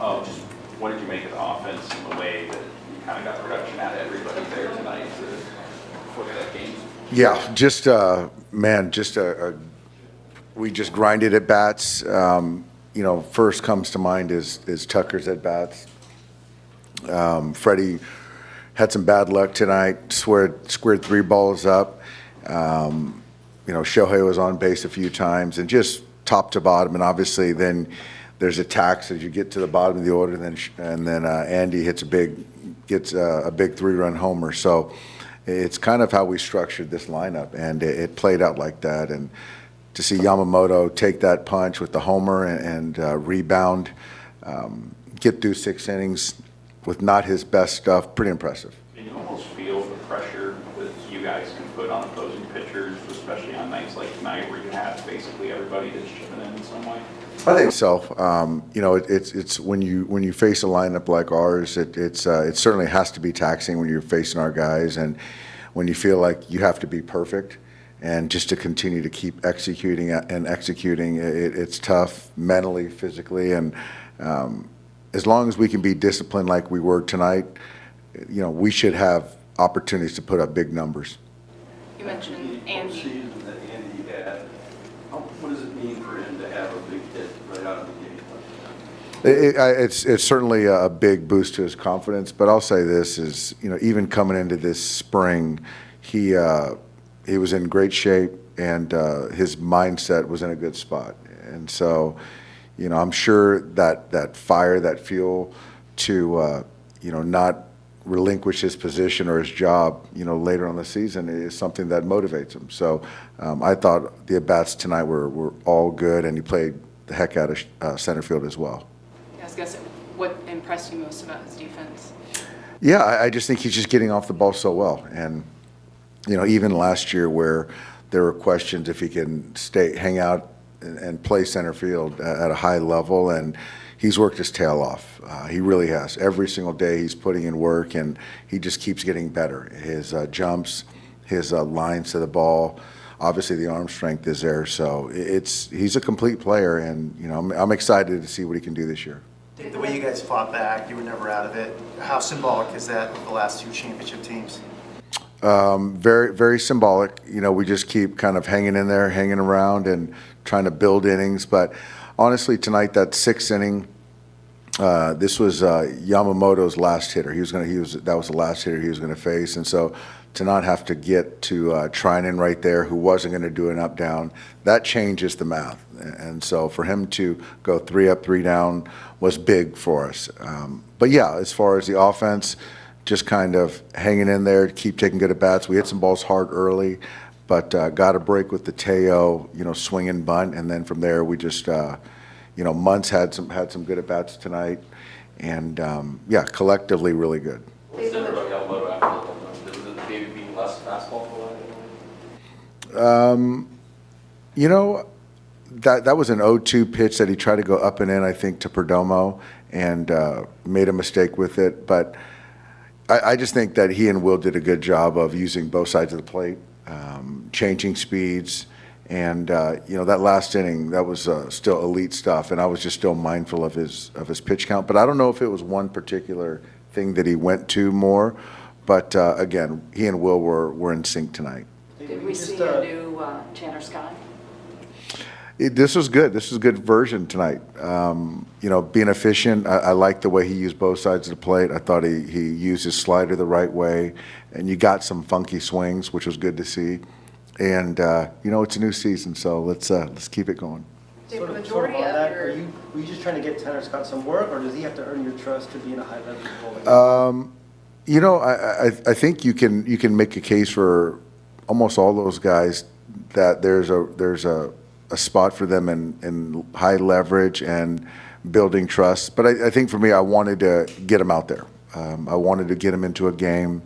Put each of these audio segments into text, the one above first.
Just what did you make of the offense and the way that you kind of got production out of everybody there tonight before that game? Yeah, just we just grinded at bats. First comes to mind is Tucker's at bats. Freddie had some bad luck tonight. Squared 3 balls up. Shohei was on base a few times, and just top to bottom. And obviously, then there's attacks as you get to the bottom of the order. And then Andy gets a big 3-run homer. So it's kind of how we structured this lineup, and it played out like that. And to see Yamamoto take that punch with the homer and rebound, get through 6 innings with not his best stuff, pretty impressive. And you almost feel the pressure that you guys can put on opposing pitchers, especially on nights like tonight where you have basically everybody that's chipping in some way. I think so. It's when you face a lineup like ours, it certainly has to be taxing when you're facing our guys, and when you feel like you have to be perfect, and just to continue to keep executing, it's tough mentally, physically, and as long as we can be disciplined like we were tonight, we should have opportunities to put up big numbers. You mentioned Andy. Season that Andy had. What does it mean for him to have a big hit right out of the gate? It's certainly a big boost to his confidence, but I'll say this is, even coming into this spring, he was in great shape, and his mindset was in a good spot. And so, I'm sure that fire, that fuel to, not relinquish his position or his job, later on the season is something that motivates him. So I thought the at-bats tonight were all good, and he played the heck out of center field as well. I was guessing, what impressed you most about his defense? Yeah, I just think he's just getting off the ball so well. And, even last year where there were questions if he can hang out and play center field at a high level, and he's worked his tail off. He really has. Every single day he's putting in work, and he just keeps getting better. His jumps, his lines to the ball, obviously the arm strength is there. So he's a complete player, and I'm excited to see what he can do this year. The way you guys fought back, you were never out of it. How symbolic is that of the last 2 championship teams? Very, very symbolic. We just keep kind of hanging in there, hanging around, and trying to build innings. But honestly, tonight, that 6th inning, this was Yamamoto's last hitter. That was the last hitter he was going to face, and so to not have to get to Trinan right there, who wasn't going to do an up down, that changes the math. And so for him to go 3 up, 3 down was big for us. But yeah, as far as the offense, just kind of hanging in there, keep taking good at bats. We hit some balls hard early, but got a break with the Teo, swinging bunt, and then from there we just, Muntz had some good at bats tonight, and yeah, collectively really good. What's different about Yamamoto after the home run? Does it maybe be less fastball for that? That was an 0-2 pitch that he tried to go up and in, I think, to Perdomo, and made a mistake with it, but I just think that he and Will did a good job of using both sides of the plate, changing speeds, and that last inning, that was still elite stuff, and I was just still mindful of his pitch count. But I don't know if it was one particular thing that he went to more, but again, he and Will were in sync tonight. Did we see a new Tanner Scott? This was good. This was a good version tonight. Being efficient. I like the way he used both sides of the plate. I thought he used his slider the right way, and you got some funky swings, which was good to see. And it's a new season, so let's keep it going. The majority of were you just trying to get Tanner Scott some work, or does he have to earn your trust to be in a high level role? I think you can make a case for almost all those guys that there's a spot for them in high leverage and building trust. But I think for me, I wanted to get him out there. I wanted to get him into a game,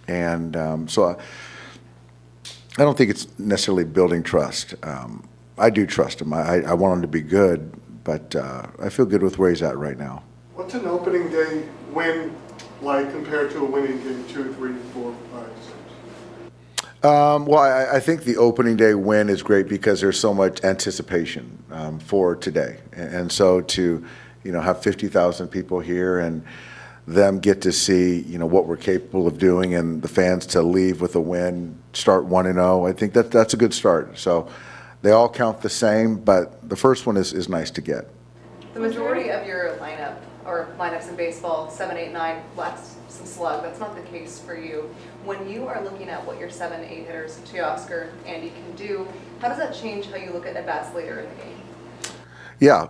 and so I don't think it's necessarily building trust. I do trust him. I want him to be good, but I feel good with where he's at right now. What's an opening day win like compared to a winning game 2, 3, 4, 5, 6? Well, I think the opening day win is great because there's so much anticipation for today, and so to have 50,000 people here and them get to see, what we're capable of doing, and the fans to leave with a win, start 1-0. I think that's a good start. So they all count the same, but the first one is nice to get. The majority of your lineup, or lineups in baseball, 7, 8, 9, lacks some slug. That's not the case for you. When you are looking at what your 7, 8 hitters, Teoscar, Andy, can do, how does that change how you look at at-bats later in the game? Yeah,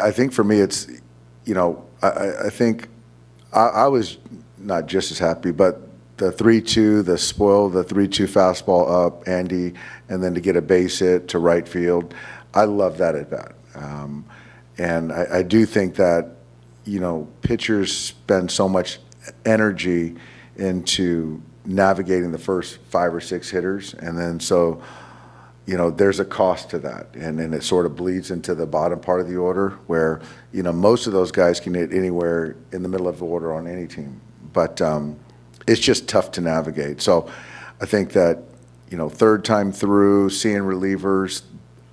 I think for me it's, I think I was not just as happy, but the 3-2, the 3-2 fastball up, Andy, and then to get a base hit to right field, I love that at bat. And I do think that, pitchers spend so much energy into navigating the first 5 or 6 hitters, and then so, there's a cost to that, and then it sort of bleeds into the bottom part of the order where, most of those guys can hit anywhere in the middle of the order on any team, but it's just tough to navigate. So I think that, third time through, seeing relievers,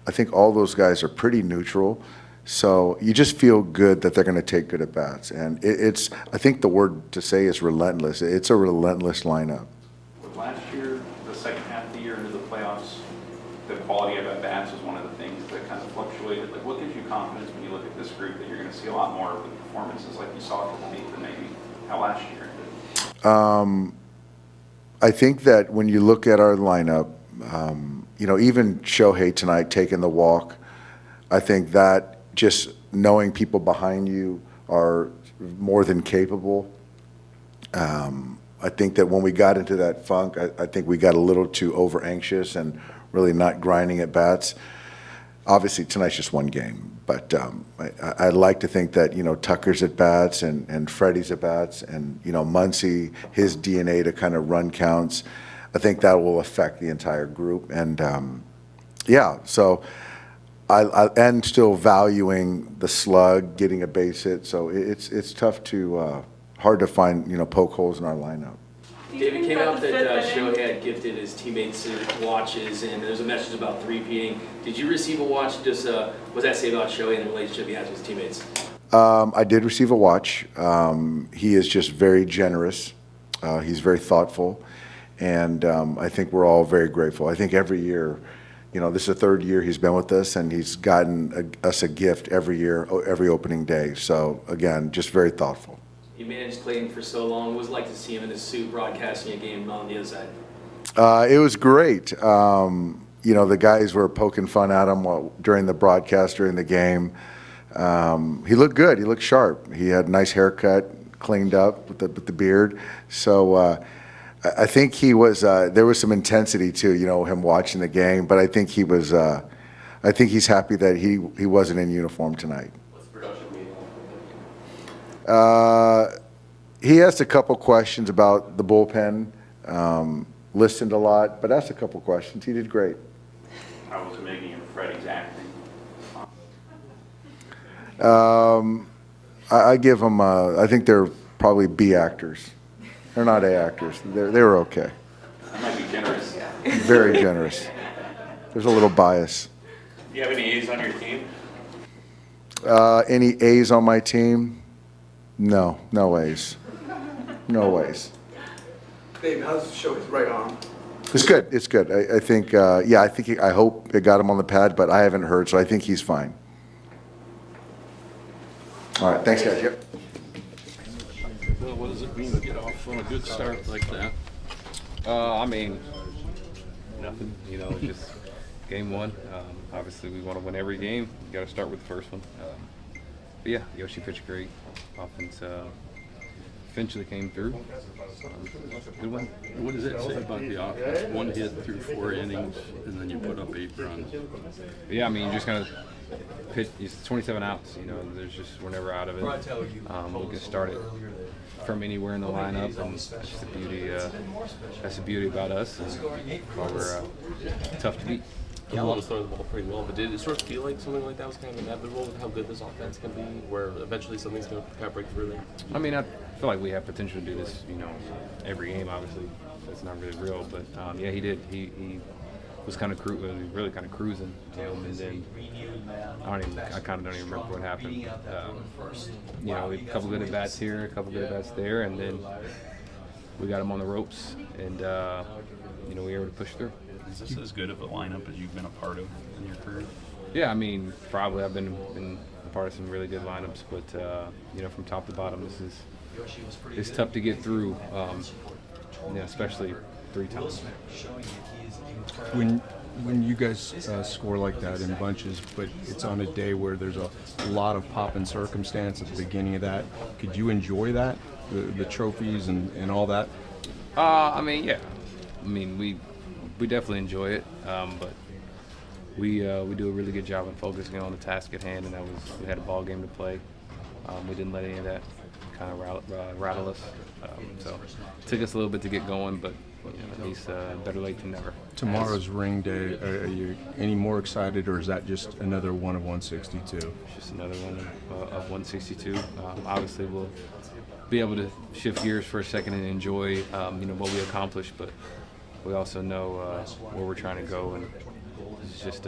I think all those guys are pretty neutral. So you just feel good that they're going to take good at-bats. And I think the word to say is relentless. It's a relentless lineup. With last year, the second half of the year into the playoffs, the quality of at-bats was one of the things that kind of fluctuated. Like, what gives you confidence when you look at this group that you're going to see a lot more of the performances like you saw at the peak than maybe how last year ended? I think that when you look at our lineup, even Shohei tonight taking the walk, I think that just knowing people behind you are more than capable. I think that when we got into that funk, I think we got a little too over anxious and really not grinding at bats. Obviously, tonight's just one game, but I'd like to think that, Tucker's at bats and Freddie's at bats and, Muncy, his DNA to kind of run counts, I think that will affect the entire group. And, so and still valuing the slug, getting a base hit. So it's tough to, hard to find, poke holes in our lineup. David, came out that Shohei had gifted his teammates watches, and there's a message about three-peating. Did you receive a watch? What does that say about Shohei and the relationship he has with his teammates? I did receive a watch. He is just very generous. He's very thoughtful. And I think we're all very grateful. I think every year, this is the third year he's been with us, and he's gotten us a gift every year, every opening day. So, again, just very thoughtful. You managed Clayton for so long. What was it like to see him in his suit broadcasting a game on the other side? It was great. The guys were poking fun at him during the broadcast, during the game. He looked good. He looked sharp. He had a nice haircut, cleaned up with the beard. So I think he was. There was some intensity too. Him watching the game. But I think he was. I think he's happy that he wasn't in uniform tonight. What's the production mean? He asked a couple questions about the bullpen. Listened a lot, but asked a couple questions. He did great. How was it making him Freddie's acting? I give them. I think they're probably B actors. They're not A actors. They were okay. That might be generous. Very generous. There's a little bias. Do you have any A's on your team? Any A's on my team? No A's. No A's. Dave, how's Shohei's right arm? It's good. It's good. I think. I hope it got him on the pad, but I haven't heard, so I think he's fine. All right. Thanks, guys. Yep. Well, what does it mean to get off on a good start like that? Nothing. Just game one. Obviously, we want to win every game. You got to start with the first one. But yeah, Yoshi pitched great. Offense eventually came through. Good one. What does that say about the offense? 1 hit through 4 innings, and then you put up 8 runs. But yeah, you just kind of pitch. It's 27 outs. We're never out of it. We can start it from anywhere in the lineup, and that's just the beauty. That's the beauty about us. While we're tough to beat. Yamamoto's throwing the ball pretty well, but did it sort of feel like something like that was kind of inevitable with how good this offense can be, where eventually something's going to kind of break through there? I feel like we have potential to do this, every game. Obviously, that's not really real, but yeah, he did. He was really kind of cruising, and then I kind of don't even remember what happened. You know, a couple good at bats here, a couple good at bats there, and then we got them on the ropes, and you know, we were able to push through. Is this as good of a lineup as you've been a part of in your career? Yeah, I mean, probably I've been a part of some really good lineups, but you know, from top to bottom, it's tough to get through, you know, especially 3 times. When you guys score like that in bunches, but it's on a day where there's a lot of pop and circumstance at the beginning of that, could you enjoy that, the trophies and all that? I mean, yeah. I mean, we definitely enjoy it, but we do a really good job of focusing on the task at hand, and that was we had a ball game to play. We didn't let any of that kind of rattle us. So it took us a little bit to get going, but you know, at least better late than never. Tomorrow's ring day, are you any more excited, or is that just another one of 162? It's just another one of 162. Obviously, we'll be able to shift gears for a second and enjoy you know, what we accomplished, but we also know where we're trying to go, and it's just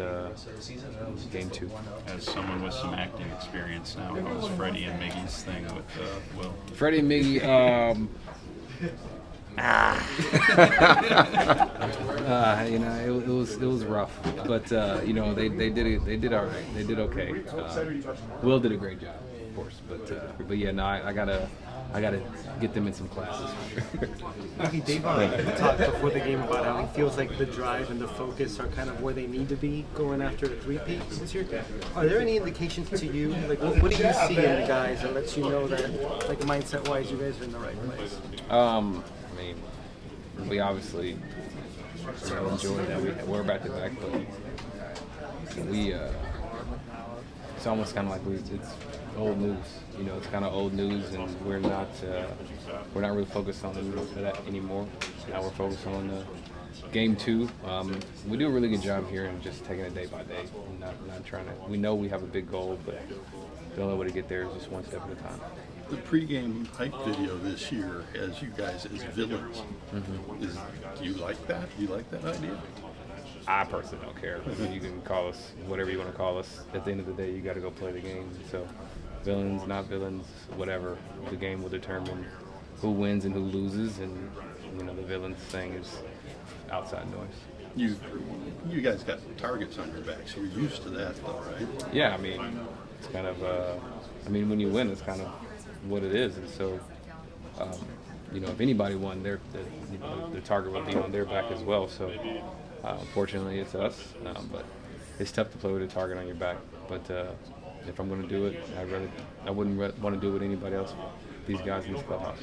game 2. As someone with some acting experience now, how was Freddie and Miggy's thing with Will? Freddie and Miggy, you know, it was rough, but you know, they did all right. They did okay. Will did a great job, of course, but yeah, no, I gotta get them in some classes for sure. Mickey, Dave talked before the game about how he feels like the drive and the focus are kind of where they need to be going after a 3-peat this year. Are there any indications to you, like what do you see in the guys that lets you know that, like mindset-wise, you guys are in the right place? I mean, we obviously enjoy that we're back to back, but it's almost kind of like it's old news. You know, it's kind of old news, and we're not really focused on that anymore. Now we're focused on game 2. We do a really good job here and just taking it day by day, and not trying to. We know we have a big goal, but the only way to get there is just one step at a time. The pregame hype video this year has you guys as villains. Do you like that? Do you like that idea? I personally don't care. I mean, you can call us whatever you want to call us. At the end of the day, you got to go play the game. So, villains, not villains, whatever. The game will determine who wins and who loses, and you know, the villains thing is outside noise. You guys got targets on your back, so you're used to that, though, right? Yeah, I mean, it's kind of. I mean, when you win, it's kind of what it is, and so. You know, if anybody won, the target would be on their back as well. So, unfortunately, it's us. But it's tough to play with a target on your back. But if I'm going to do it, I wouldn't want to do it with anybody else. These guys in this clubhouse.